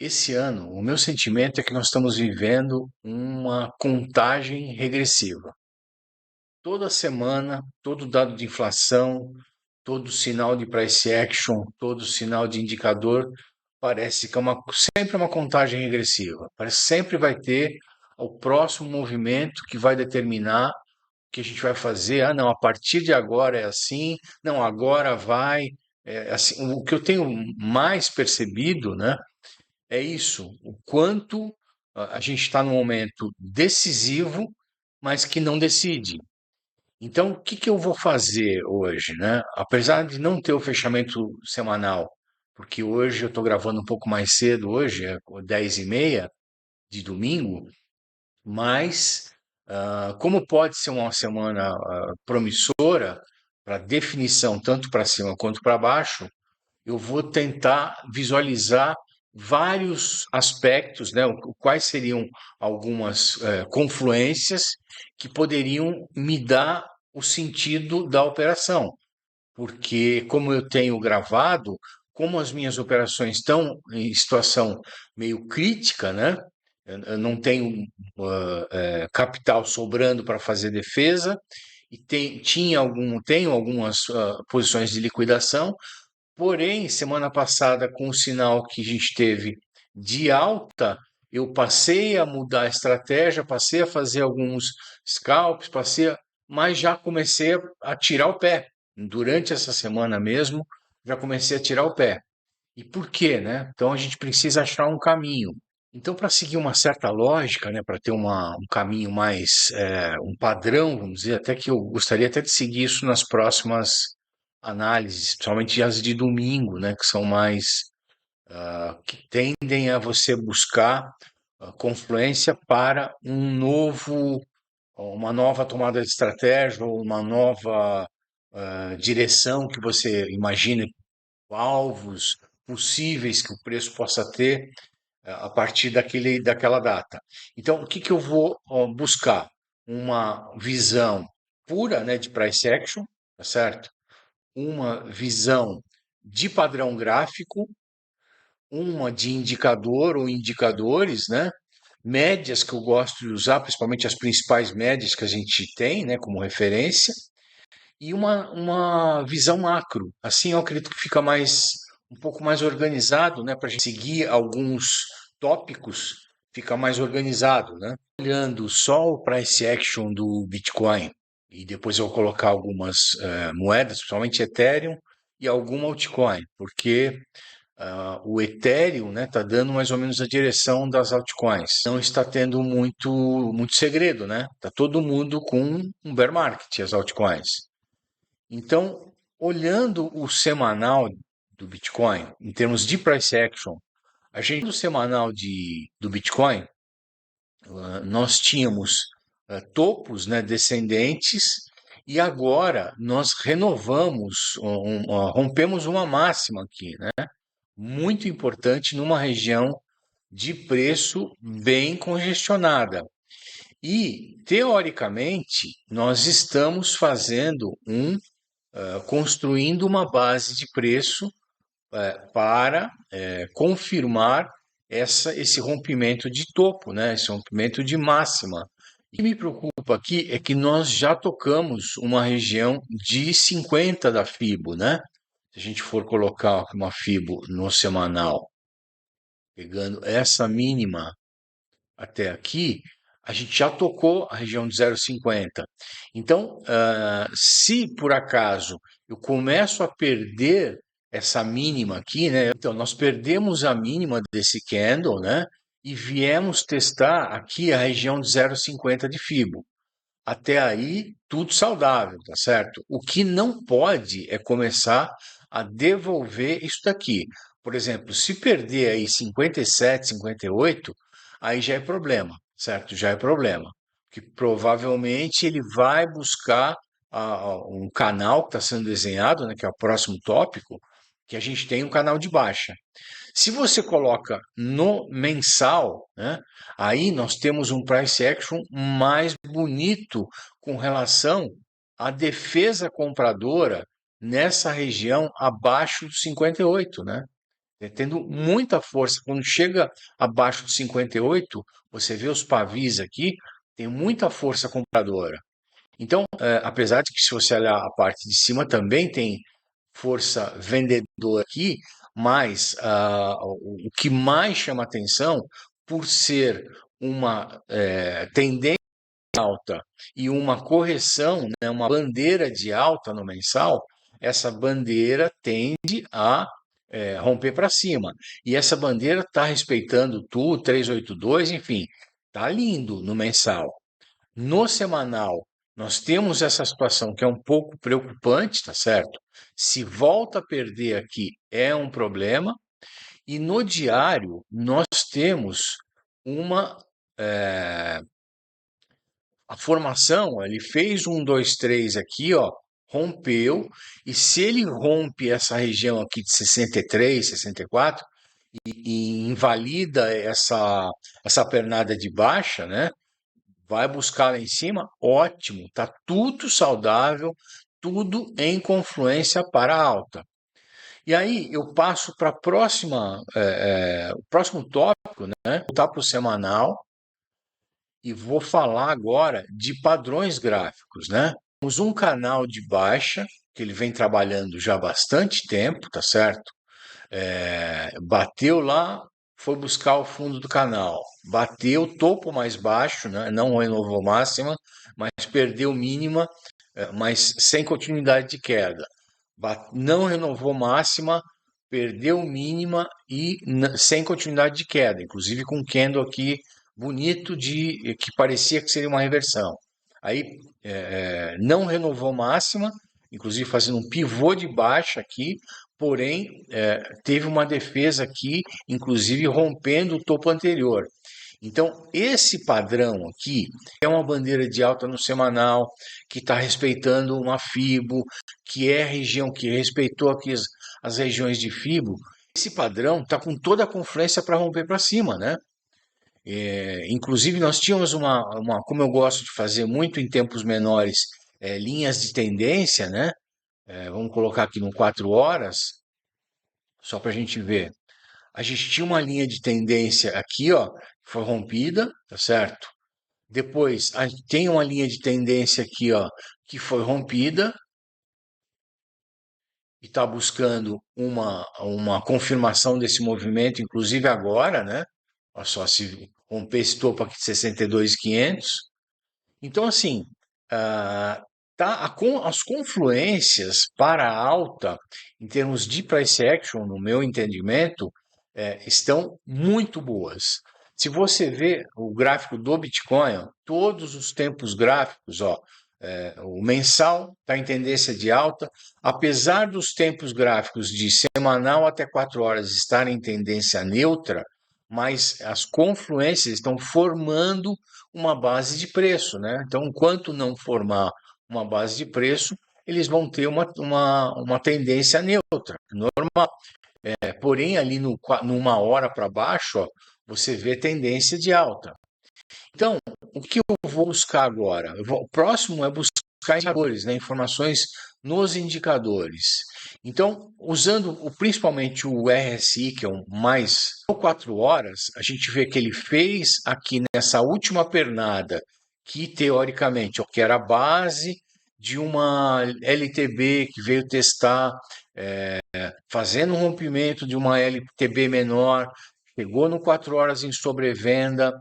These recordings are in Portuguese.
Esse ano, o meu sentimento é que nós estamos vivendo uma contagem regressiva. Toda semana, todo dado de inflação, todo sinal de price action, todo sinal de indicador, parece que sempre uma contagem regressiva. Parece que sempre vai ter o próximo movimento que vai determinar o que a gente vai fazer. Ah, não, a partir de agora é assim, não, agora vai. É assim. O que eu tenho mais percebido, né? É isso, o quanto a gente está num momento decisivo, mas que não decide. Então, o que que eu vou fazer hoje, né? Apesar de não ter o fechamento semanal, porque hoje eu estou gravando um pouco mais cedo, hoje é 10h30 de domingo, mas como pode ser uma semana promissora para definição tanto para cima quanto para baixo, eu vou tentar visualizar vários aspectos, né? Quais seriam algumas confluências que poderiam me dar o sentido da operação. Porque, como eu tenho gravado, como as minhas operações estão em situação meio crítica, né? Eu não tenho capital sobrando para fazer defesa e tenho algumas posições de liquidação. Porém, semana passada, com o sinal que a gente teve de alta, eu passei a mudar a estratégia, passei a fazer alguns scalps, mas já comecei a tirar o pé. Durante essa semana mesmo, já comecei a tirar o pé. E por quê, né? Então a gente precisa achar um caminho. Então, para seguir uma certa lógica, né, para ter um caminho mais, um padrão, vamos dizer, até que eu gostaria até de seguir isso nas próximas análises, principalmente as de domingo, né, que são mais, que tendem a você buscar confluência para uma nova tomada de estratégia ou uma nova direção que você imagina, alvos possíveis que o preço possa ter a partir daquela data. Então, o que que eu vou buscar? Uma visão pura, né, de price action, tá certo? Uma visão de padrão gráfico, uma de indicador ou indicadores, né? Médias que eu gosto de usar, principalmente as principais médias que a gente tem, né, como referência, e uma visão macro. Assim eu acredito que fica um pouco mais organizado, né, para a gente seguir alguns tópicos, fica mais organizado, né? Olhando só o price action do Bitcoin, e depois eu vou colocar algumas moedas, principalmente Ethereum e alguma altcoin, porque o Ethereum, né, tá dando mais ou menos a direção das altcoins. Não está tendo muito segredo, né? Tá todo mundo com um bear market, as altcoins. Então, olhando o semanal do Bitcoin, em termos de price action, a gente no semanal do Bitcoin, nós tínhamos topos, né, descendentes e agora nós renovamos, rompemos uma máxima aqui, né? Muito importante numa região de preço bem congestionada. E, teoricamente, nós estamos construindo uma base de preço para confirmar esse rompimento de topo, né? Esse rompimento de máxima. O que me preocupa aqui é que nós já tocamos uma região de 50 da Fibo, né? Se a gente for colocar uma Fibo no semanal, pegando essa mínima até aqui, a gente já tocou a região de 0,50. Então, se por acaso eu começo a perder essa mínima aqui, né? Então, nós perdemos a mínima desse candle, né? E viemos testar aqui a região de 0,50 de Fibo. Até aí, tudo saudável, tá certo? O que não pode é começar a devolver isso daqui. Por exemplo, se perder aí 57, 58, aí já é problema, certo? Já é problema. Que provavelmente ele vai buscar um canal que está sendo desenhado, né, que é o próximo tópico, que a gente tem um canal de baixa. Se você coloca no mensal, né, aí nós temos um price action mais bonito com relação à defesa compradora nessa região abaixo dos 58, né? tendo muita força. Quando chega abaixo de 58, você vê os pavis aqui, tem muita força compradora. Então, apesar de que se você olhar a parte de cima também tem força vendedora aqui, mas o que mais chama atenção, por ser uma tendência alta e uma correção, né, uma bandeira de alta no mensal, essa bandeira tende a romper para cima. E essa bandeira está respeitando o TU 382, enfim, tá lindo no mensal. No semanal, nós temos essa situação que é um pouco preocupante, tá certo? Se volta a perder aqui, é um problema. E no diário, nós temos uma. A formação, ele fez 1, 2, 3 aqui, ó, rompeu. E se ele rompe essa região aqui de 63, 64 e invalida essa pernada de baixa, né? Vai buscar lá em cima, ótimo, tá tudo saudável, tudo em confluência para a alta. E aí eu passo para a próxima, o próximo tópico, né? Voltar para o semanal e vou falar agora de padrões gráficos, né? Temos um canal de baixa que ele vem trabalhando já há bastante tempo, tá certo? Bateu lá, foi buscar o fundo do canal, bateu o topo mais baixo, né? Não renovou máxima, mas perdeu mínima, mas sem continuidade de queda. Não renovou máxima, perdeu mínima e sem continuidade de queda, inclusive com um candle aqui bonito de que parecia que seria uma reversão. Aí não renovou máxima, inclusive fazendo um pivô de baixa aqui, porém teve uma defesa aqui, inclusive rompendo o topo anterior. Então, esse padrão aqui é uma bandeira de alta no semanal, que está respeitando uma FIBO, que é a região que respeitou aqui as regiões de FIBO. Esse padrão está com toda a confluência para romper para cima, né? Inclusive, nós tínhamos como eu gosto de fazer muito em tempos menores, linhas de tendência, né? Vamos colocar aqui no 4 horas, só para a gente ver. A gente tinha uma linha de tendência aqui, ó, que foi rompida, tá certo? Depois, a gente tem uma linha de tendência aqui, ó, que foi rompida e está buscando uma confirmação desse movimento, inclusive agora, né? Olha só, se romper esse topo aqui de 62.500. Então, assim, as confluências para a alta, em termos de price action, no meu entendimento, estão muito boas. Se você vê o gráfico do Bitcoin, ó, todos os tempos gráficos, ó, o mensal está em tendência de alta, apesar dos tempos gráficos de semanal até 4 horas estarem em tendência neutra, mas as confluências estão formando uma base de preço, né? Então, enquanto não formar uma base de preço, eles vão ter uma tendência neutra, normal. Porém, ali numa hora para baixo, ó, você vê tendência de alta. Então, o que eu vou buscar agora? O próximo é buscar indicadores, né? Informações nos indicadores. Então, usando principalmente o RSI, que é o mais 4 horas, a gente vê que ele fez aqui nessa última pernada, que teoricamente, que era a base de uma LTB que veio testar, fazendo um rompimento de uma LTB menor, chegou no 4 horas em sobrevenda,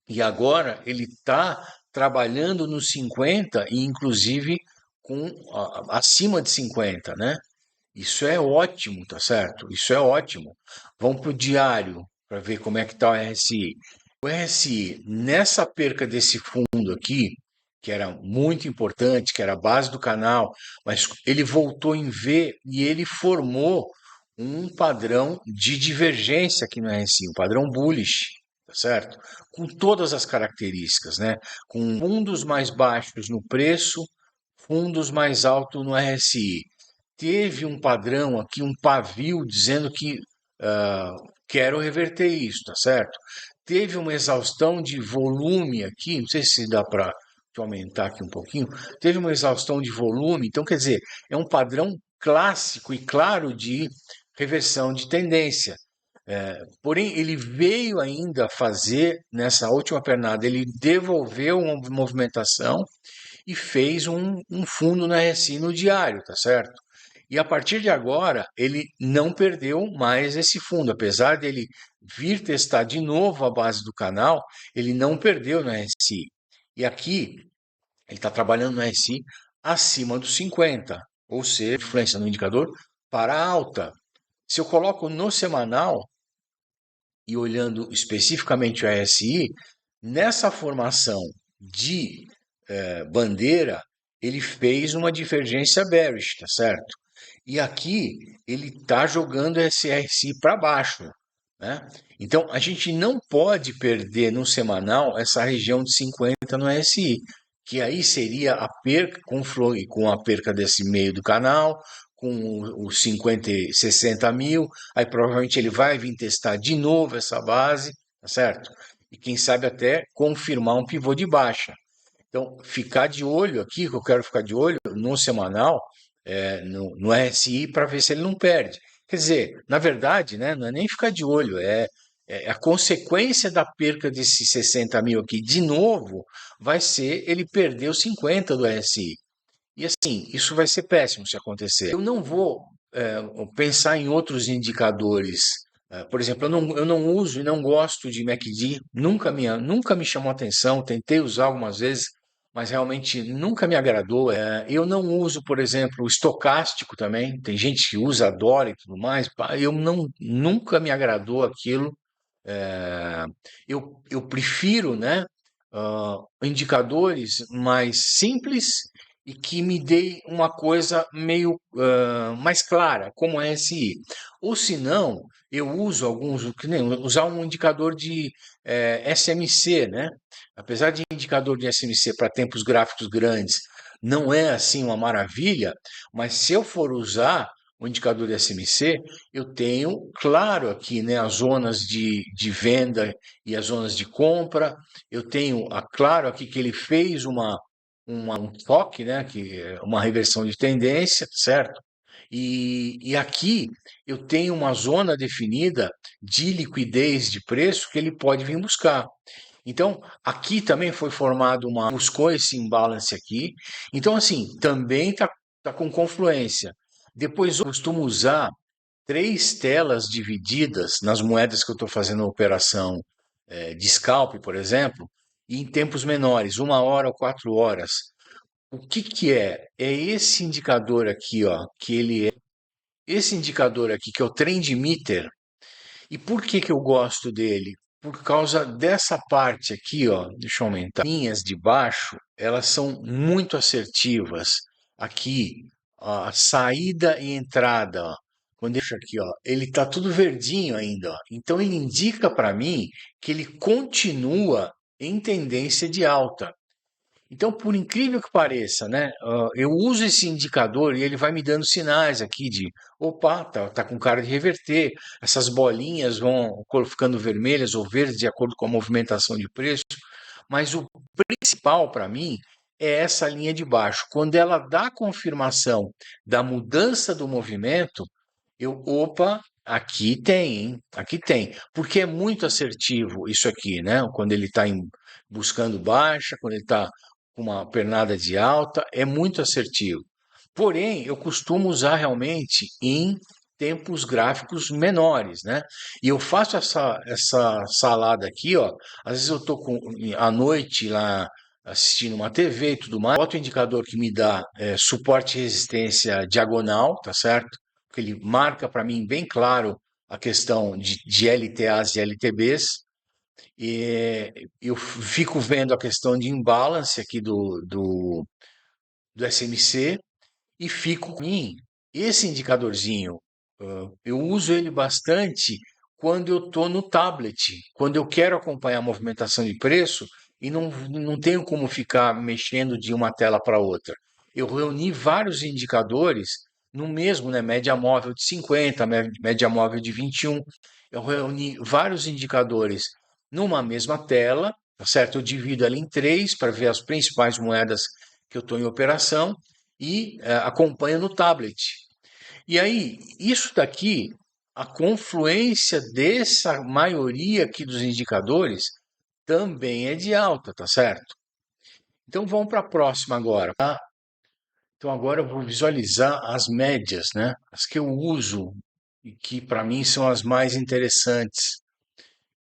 e agora ele está trabalhando nos 50 e inclusive com acima de 50, né? Isso é ótimo, tá certo? Isso é ótimo. Vamos para o diário para ver como é que está o RSI. O RSI, nessa perca desse fundo aqui, que era muito importante, que era a base do canal, mas ele voltou em V e ele formou um padrão de divergência aqui no RSI, um padrão bullish, tá certo? Com todas as características, né? Com fundos mais baixos no preço, fundos mais altos no RSI. Teve um padrão aqui, um pavio dizendo que quero reverter isso, tá certo? Teve uma exaustão de volume aqui, não sei se dá para aumentar aqui um pouquinho. Teve uma exaustão de volume, então quer dizer, é um padrão clássico e claro de reversão de tendência. Porém, ele veio ainda fazer, nessa última pernada, ele devolveu uma movimentação e fez um fundo na RSI no diário, tá certo? E a partir de agora, ele não perdeu mais esse fundo, apesar dele vir testar de novo a base do canal, ele não perdeu no RSI. E aqui, ele está trabalhando no RSI acima dos 50, ou seja, influência no indicador para alta. Se eu coloco no semanal, e olhando especificamente o RSI, nessa formação de bandeira, ele fez uma divergência bearish, tá certo? E aqui ele está jogando esse RSI para baixo, né? Então a gente não pode perder no semanal essa região de 50 no RSI, que aí seria a perca com a perca desse meio do canal, com os 50 e 60 mil, aí provavelmente ele vai vir testar de novo essa base, tá certo? E quem sabe até confirmar um pivô de baixa. Então, ficar de olho aqui, que eu quero ficar de olho no semanal, no RSI, para ver se ele não perde. Quer dizer, na verdade, né, não é nem ficar de olho, é a consequência da perca desses 60 mil aqui, de novo, vai ser ele perder os 50 do RSI. E assim, isso vai ser péssimo se acontecer. Eu não vou pensar em outros indicadores. Por exemplo, eu não uso e não gosto de MACD, nunca me chamou atenção, tentei usar algumas vezes, mas realmente nunca me agradou. Eu não uso, por exemplo, o estocástico também, tem gente que usa, adora e tudo mais, eu não, nunca me agradou aquilo. É, eu prefiro, né, indicadores mais simples e que me dê uma coisa meio mais clara, como é SI. Ou se não, eu uso alguns, que nem usar um indicador de SMC, né? Apesar de indicador de SMC para tempos gráficos grandes não é assim uma maravilha, mas se eu for usar o indicador de SMC, eu tenho claro aqui, né, as zonas de venda e as zonas de compra. Eu tenho claro aqui que ele fez um toque, né, que é uma reversão de tendência, certo? E aqui eu tenho uma zona definida de liquidez de preço que ele pode vir buscar. Então, aqui também foi formado buscou esse imbalance aqui. Então, assim, também tá com confluência. Depois eu costumo usar três telas divididas nas moedas que eu estou fazendo a operação de scalp, por exemplo, e em tempos menores, 1 hora ou 4 horas. O que que é? É esse indicador aqui, ó, esse indicador aqui, que é o Trend Meter. E por que que eu gosto dele? Por causa dessa parte aqui, ó, deixa eu aumentar. Linhas de baixo, elas são muito assertivas. Aqui, ó, a saída e entrada, ó. Quando eu deixo aqui, ó, ele tá tudo verdinho ainda, ó. Então ele indica para mim que ele continua em tendência de alta. Então, por incrível que pareça, né, eu uso esse indicador e ele vai me dando sinais aqui de, opa, tá com cara de reverter. Essas bolinhas vão ficando vermelhas ou verdes de acordo com a movimentação de preço. Mas o principal para mim é essa linha de baixo. Quando ela dá confirmação da mudança do movimento, opa, aqui tem, hein? Aqui tem. Porque é muito assertivo isso aqui, né? Quando ele está buscando baixa, quando ele está com uma pernada de alta, é muito assertivo. Porém, eu costumo usar realmente em tempos gráficos menores, né? E eu faço essa salada aqui, ó. Às vezes eu estou à noite lá assistindo uma TV e tudo mais, boto o indicador que me dá suporte e resistência diagonal, tá certo? Porque ele marca para mim bem claro a questão de LTAs e LTBs, e eu fico vendo a questão de imbalance aqui do SMC e fico com esse indicadorzinho. Eu uso ele bastante quando eu estou no tablet, quando eu quero acompanhar a movimentação de preço e não tenho como ficar mexendo de uma tela para outra. Eu reuni vários indicadores no mesmo, né, média móvel de 50, média móvel de 21. Eu reuni vários indicadores numa mesma tela, tá certo? Eu divido ela em três para ver as principais moedas que eu estou em operação e acompanho no tablet. E aí, isso daqui a confluência dessa maioria aqui dos indicadores também é de alta, tá certo? Então vamos para a próxima agora, tá? Então agora eu vou visualizar as médias, né? As que eu uso e que para mim são as mais interessantes,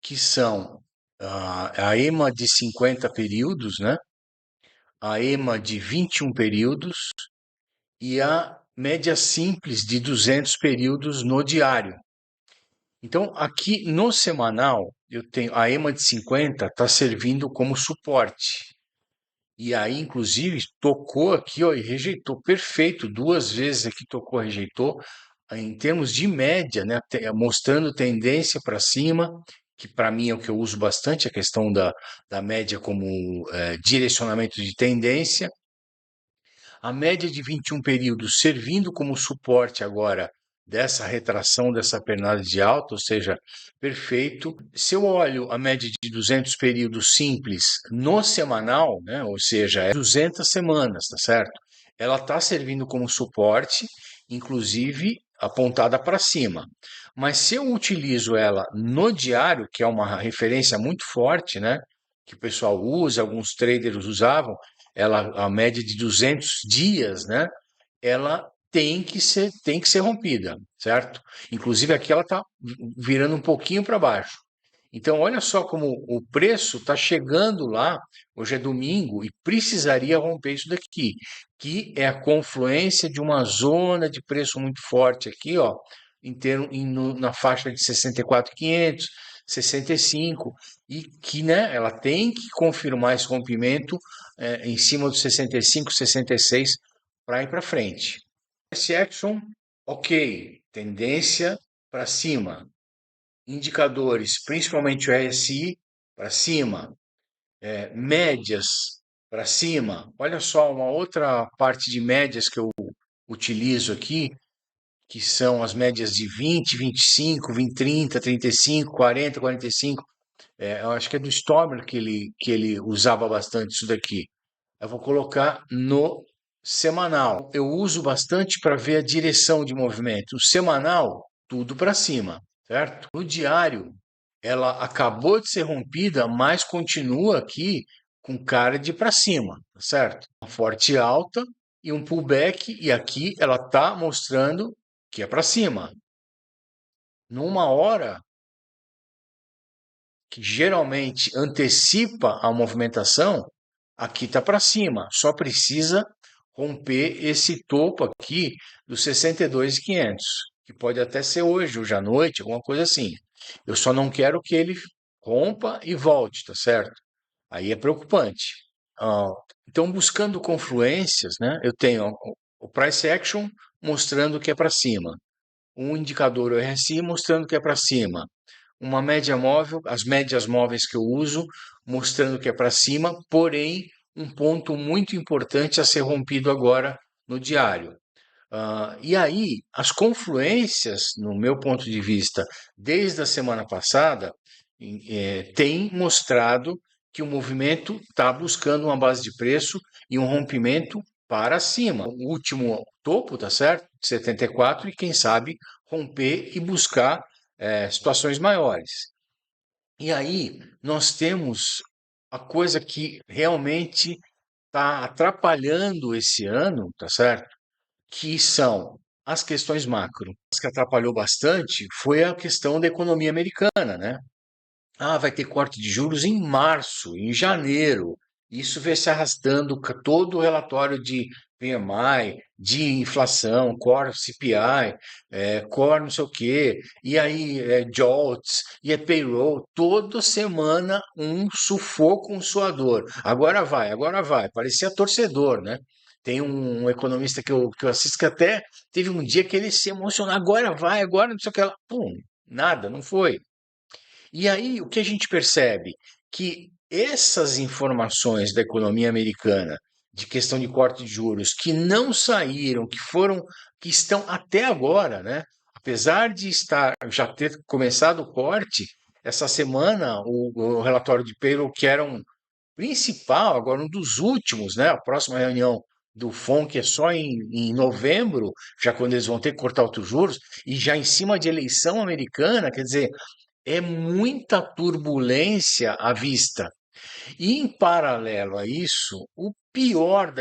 que são a EMA de 50 períodos, né? A EMA de 21 períodos e a média simples de 200 períodos no diário. Então, aqui no semanal, eu tenho a EMA de 50 está servindo como suporte. E aí, inclusive, tocou aqui, ó, e rejeitou. Perfeito, duas vezes aqui tocou, rejeitou. Em termos de média, né, mostrando tendência para cima, que para mim é o que eu uso bastante, a questão da média como direcionamento de tendência. A média de 21 períodos servindo como suporte agora dessa retração dessa pernada de alta, ou seja, perfeito. Se eu olho a média de 200 períodos simples no semanal, né, ou seja, é 200 semanas, tá certo? Ela está servindo como suporte, inclusive apontada para cima. Mas se eu utilizo ela no diário, que é uma referência muito forte, né, que o pessoal usa, alguns traders usavam, ela a média de 200 dias, né? Ela tem que ser rompida, certo? Inclusive aqui ela está virando um pouquinho para baixo. Então olha só como o preço está chegando lá. Hoje é domingo e precisaria romper isso daqui, que é a confluência de uma zona de preço muito forte aqui, ó, na faixa de 64.500, 65, e que, né, ela tem que confirmar esse rompimento em cima dos 65, 66 para ir para frente. Price action, ok, tendência para cima. Indicadores, principalmente o RSI, para cima. Médias para cima. Olha só, uma outra parte de médias que eu utilizo aqui, que são as médias de 20, 25, 20, 30, 35, 40, 45. Eu acho que é do Stormer que ele usava bastante isso daqui. Eu vou colocar no semanal. Eu uso bastante para ver a direção de movimento. O semanal, tudo para cima, certo? No diário, ela acabou de ser rompida, mas continua aqui com cara de para cima, certo? Uma forte alta e um pullback, e aqui ela está mostrando que é para cima. Numa hora que geralmente antecipa a movimentação, aqui está para cima. Só precisa romper esse topo aqui dos 62.500, que pode até ser hoje, hoje à noite, alguma coisa assim. Eu só não quero que ele rompa e volte, tá certo? Aí é preocupante. Ah, então, buscando confluências, né? Eu tenho o price action mostrando que é para cima, um indicador RSI mostrando que é para cima, uma média móvel, as médias móveis que eu uso, mostrando que é para cima, porém, um ponto muito importante a ser rompido agora no diário. E aí, as confluências, no meu ponto de vista, desde a semana passada, têm mostrado que o movimento está buscando uma base de preço e um rompimento para cima. O último topo, tá certo? 74, e quem sabe romper e buscar situações maiores. E aí, nós temos a coisa que realmente está atrapalhando esse ano, tá certo? Que são as questões macro. As que atrapalhou bastante foi a questão da economia americana, né? Vai ter corte de juros em março, em janeiro. Isso vem se arrastando todo o relatório de PMI, de inflação, core CPI, core não sei o quê, e aí JOLTS, e é payroll, toda semana um sufoco, um suador. Agora vai, parecia torcedor, né? Tem um economista que eu assisto que até teve um dia que ele se emocionou, agora vai, agora não sei o que lá. Pum, nada, não foi. E aí, o que a gente percebe? Que essas informações da economia americana, de questão de corte de juros, que não saíram, que estão até agora, né? Apesar de já ter começado o corte, essa semana o relatório de payroll, que era um principal, agora um dos últimos, né? A próxima reunião do FONC é só em novembro, já quando eles vão ter que cortar outros juros, e já em cima de eleição americana, quer dizer, é muita turbulência à vista. E em paralelo a isso, o pior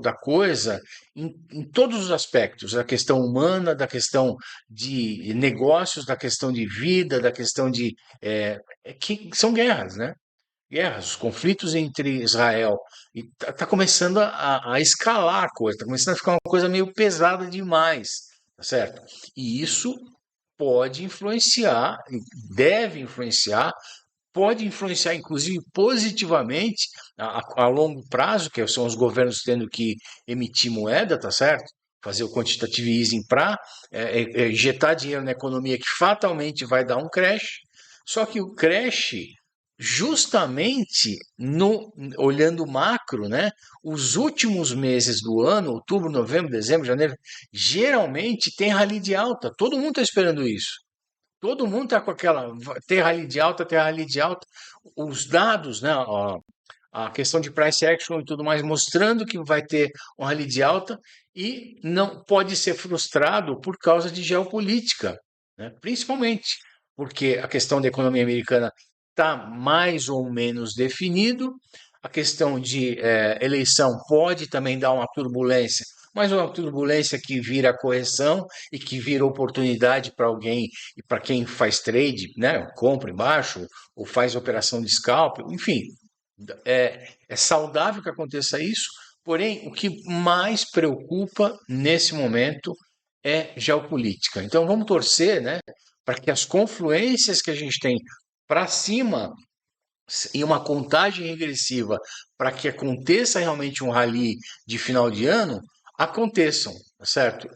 da coisa, em todos os aspectos, da questão humana, da questão de negócios, da questão de vida, da questão de. É que são guerras, né? Guerras, os conflitos entre Israel. E tá começando a escalar a coisa, está começando a ficar uma coisa meio pesada demais, tá certo? E isso pode influenciar, deve influenciar, pode influenciar, inclusive, positivamente a longo prazo, que são os governos tendo que emitir moeda, tá certo? Fazer o quantitative easing para injetar dinheiro na economia que fatalmente vai dar um crash. Só que o crash, justamente no olhando macro, né? Os últimos meses do ano, outubro, novembro, dezembro, janeiro, geralmente tem rally de alta. Todo mundo está esperando isso. Todo mundo está com aquela ter rally de alta, ter rally de alta. Os dados, né, a questão de price action e tudo mais, mostrando que vai ter um rally de alta e não pode ser frustrado por causa de geopolítica, né? Principalmente porque a questão da economia americana está mais ou menos definido, a questão de eleição pode também dar uma turbulência, mas uma turbulência que vira correção e que vira oportunidade para alguém e para quem faz trade, né, compra embaixo ou faz operação de scalp, enfim, é saudável que aconteça isso, porém, o que mais preocupa nesse momento é geopolítica. Então, vamos torcer, né, para que as confluências que a gente tem para cima e uma contagem regressiva para que aconteça realmente um rally de final de ano aconteçam, tá certo?